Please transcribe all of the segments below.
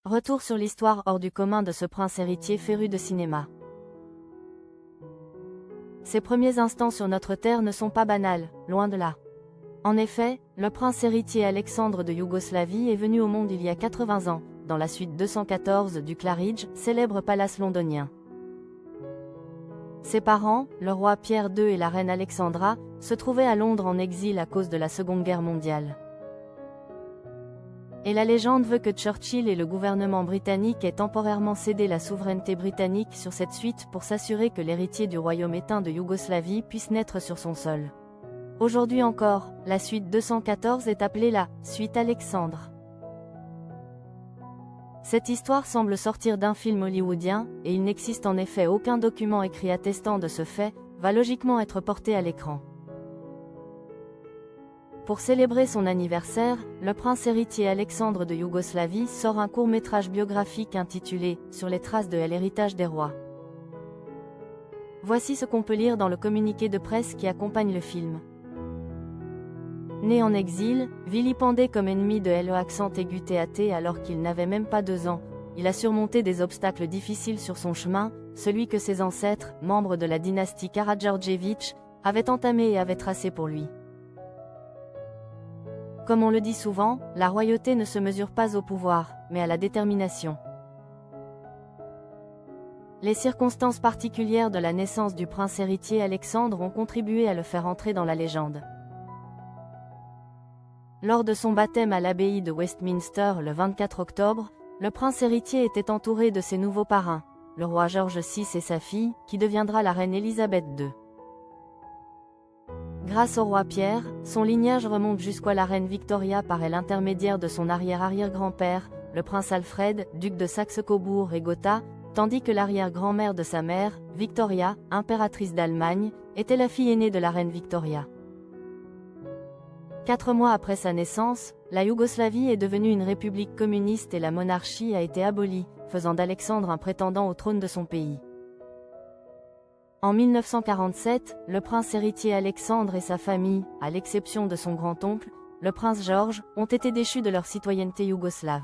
Retour sur l'histoire hors du commun de ce prince héritier féru de cinéma. Ses premiers instants sur notre terre ne sont pas banals, loin de là. En effet, le prince héritier Alexandre de Yougoslavie est venu au monde il y a 80 ans, dans la suite 214 du Claridge, célèbre palace londonien. Ses parents, le roi Pierre II et la reine Alexandra, se trouvaient à Londres en exil à cause de la Seconde Guerre mondiale. Et la légende veut que Churchill et le gouvernement britannique aient temporairement cédé la souveraineté britannique sur cette suite pour s'assurer que l'héritier du royaume éteint de Yougoslavie puisse naître sur son sol. Aujourd'hui encore, la suite 214 est appelée la « suite Alexandre ». Cette histoire semble sortir d'un film hollywoodien, et il n'existe en effet aucun document écrit attestant de ce fait, va logiquement être porté à l'écran. Pour célébrer son anniversaire, le prince héritier Alexandre de Yougoslavie sort un court-métrage biographique intitulé « Sur les traces de l'héritage des rois ». Voici ce qu'on peut lire dans le communiqué de presse qui accompagne le film. Né en exil, vilipendé comme ennemi de l'EAT alors qu'il n'avait même pas 2 ans, il a surmonté des obstacles difficiles sur son chemin, celui que ses ancêtres, membres de la dynastie Karađorđević, avaient entamé et avaient tracé pour lui. Comme on le dit souvent, la royauté ne se mesure pas au pouvoir, mais à la détermination. Les circonstances particulières de la naissance du prince héritier Alexandre ont contribué à le faire entrer dans la légende. Lors de son baptême à l'abbaye de Westminster le 24 octobre, le prince héritier était entouré de ses nouveaux parrains, le roi George VI et sa fille, qui deviendra la reine Élisabeth II. Grâce au roi Pierre, son lignage remonte jusqu'à la reine Victoria par l'intermédiaire de son arrière-arrière-grand-père, le prince Alfred, duc de Saxe-Cobourg et Gotha, tandis que l'arrière-grand-mère de sa mère, Victoria, impératrice d'Allemagne, était la fille aînée de la reine Victoria. 4 mois après sa naissance, la Yougoslavie est devenue une république communiste et la monarchie a été abolie, faisant d'Alexandre un prétendant au trône de son pays. En 1947, le prince héritier Alexandre et sa famille, à l'exception de son grand-oncle, le prince George, ont été déchus de leur citoyenneté yougoslave.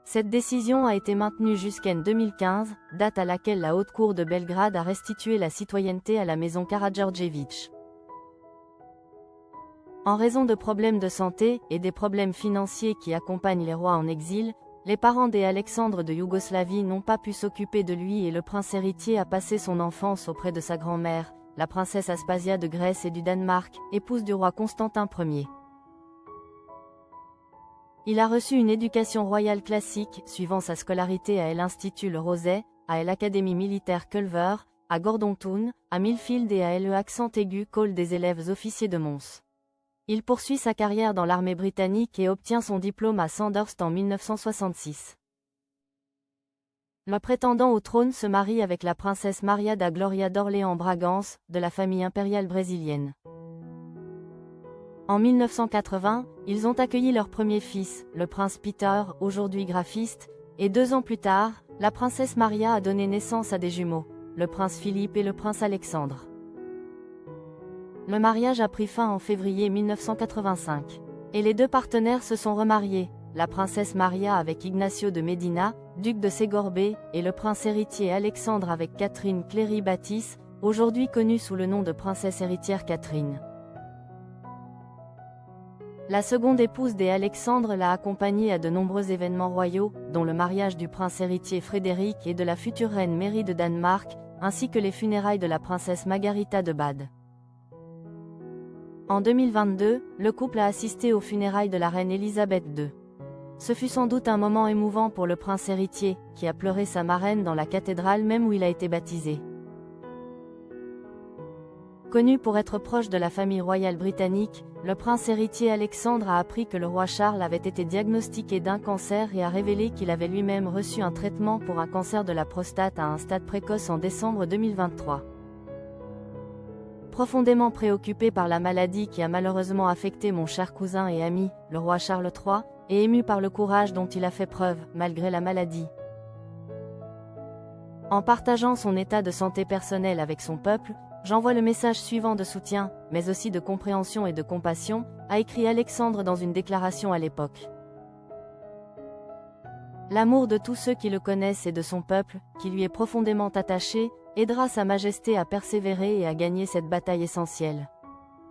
Cette décision a été maintenue jusqu'en 2015, date à laquelle la Haute Cour de Belgrade a restitué la citoyenneté à la maison Karađorđević. En raison de problèmes de santé et des problèmes financiers qui accompagnent les rois en exil, les parents des Alexandre de Yougoslavie n'ont pas pu s'occuper de lui et le prince héritier a passé son enfance auprès de sa grand-mère, la princesse Aspasia de Grèce et du Danemark, épouse du roi Constantin Ier. Il a reçu une éducation royale classique, suivant sa scolarité à l'Institut Le Roset, à l'Académie militaire Culver, à Gordon Town, à Millfield et à l'Accent aigu Cole des élèves officiers de Mons. Il poursuit sa carrière dans l'armée britannique et obtient son diplôme à Sandhurst en 1966. Le prétendant au trône se marie avec la princesse Maria da Glória d'Orléans-Bragance, de la famille impériale brésilienne. En 1980, ils ont accueilli leur premier fils, le prince Peter, aujourd'hui graphiste, et 2 ans plus tard, la princesse Maria a donné naissance à des jumeaux, le prince Philippe et le prince Alexandre. Le mariage a pris fin en février 1985. Et les 2 partenaires se sont remariés, la princesse Maria avec Ignacio de Medina, duc de Segorbe, et le prince héritier Alexandre avec Catherine Cléry-Batis, aujourd'hui connue sous le nom de princesse héritière Catherine. La seconde épouse des Alexandre l'a accompagnée à de nombreux événements royaux, dont le mariage du prince héritier Frédéric et de la future reine Mary de Danemark, ainsi que les funérailles de la princesse Margarita de Bade. En 2022, le couple a assisté aux funérailles de la reine Élisabeth II. Ce fut sans doute un moment émouvant pour le prince héritier, qui a pleuré sa marraine dans la cathédrale même où il a été baptisé. Connu pour être proche de la famille royale britannique, le prince héritier Alexandre a appris que le roi Charles avait été diagnostiqué d'un cancer et a révélé qu'il avait lui-même reçu un traitement pour un cancer de la prostate à un stade précoce en décembre 2023. Profondément préoccupé par la maladie qui a malheureusement affecté mon cher cousin et ami, le roi Charles III, et ému par le courage dont il a fait preuve, malgré la maladie. En partageant son état de santé personnel avec son peuple, j'envoie le message suivant de soutien, mais aussi de compréhension et de compassion, a écrit Alexandre dans une déclaration à l'époque. L'amour de tous ceux qui le connaissent et de son peuple, qui lui est profondément attaché, aidera Sa Majesté à persévérer et à gagner cette bataille essentielle.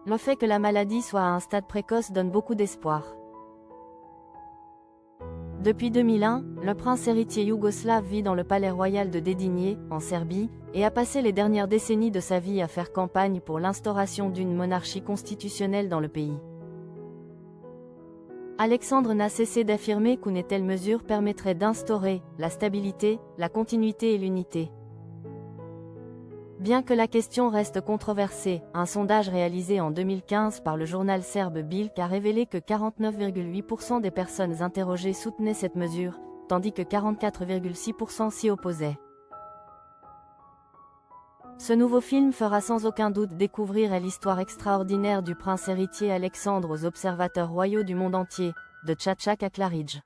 Le fait que la maladie soit à un stade précoce donne beaucoup d'espoir. Depuis 2001, le prince héritier yougoslave vit dans le palais royal de Dedinje, en Serbie, et a passé les dernières décennies de sa vie à faire campagne pour l'instauration d'une monarchie constitutionnelle dans le pays. Alexandre n'a cessé d'affirmer qu'une telle mesure permettrait d'instaurer la stabilité, la continuité et l'unité. Bien que la question reste controversée, un sondage réalisé en 2015 par le journal serbe Bild a révélé que 49,8% des personnes interrogées soutenaient cette mesure, tandis que 44,6% s'y opposaient. Ce nouveau film fera sans aucun doute découvrir l'histoire extraordinaire du prince héritier Alexandre aux observateurs royaux du monde entier, de Čačak à Claridge.